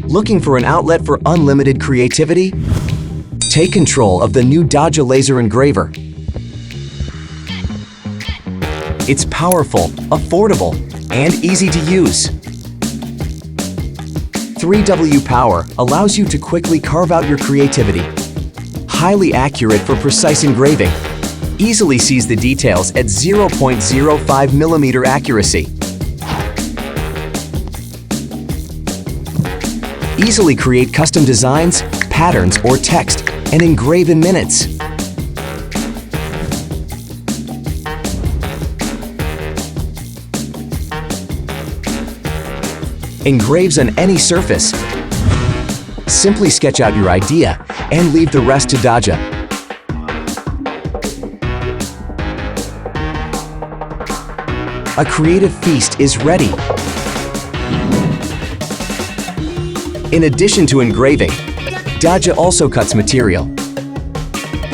Looking for an outlet for unlimited creativity? Take control of the new DAJA laser engraver. It's powerful, affordable, and easy to use. 3W power allows you to quickly carve out your creativity. Highly accurate for precise engraving. Easily sees the details at 0.05 millimeter accuracy. Easily create custom designs, patterns, or text and engrave in minutes. Engraves on any surface. Simply sketch out your idea and leave the rest to DAJA. A creative feast is ready. In addition to engraving, DAJA also cuts material.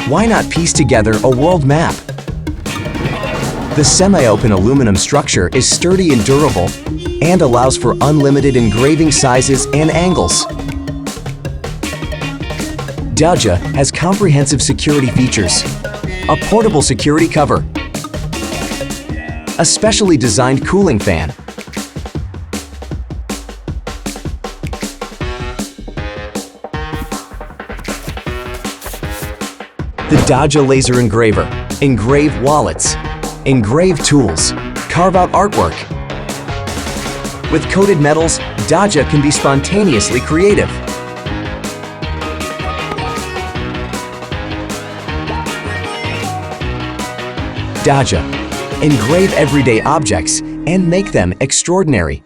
Why not piece together a world map? The semi-open aluminum structure is sturdy and durable and allows for unlimited engraving sizes and angles. DAJA has comprehensive security features. A portable security cover. A specially designed cooling fan. The DAJA laser engraver. Engrave wallets. Engrave tools. Carve out artwork. With coated metals, DAJA can be spontaneously creative. DAJA. Engrave everyday objects and make them extraordinary.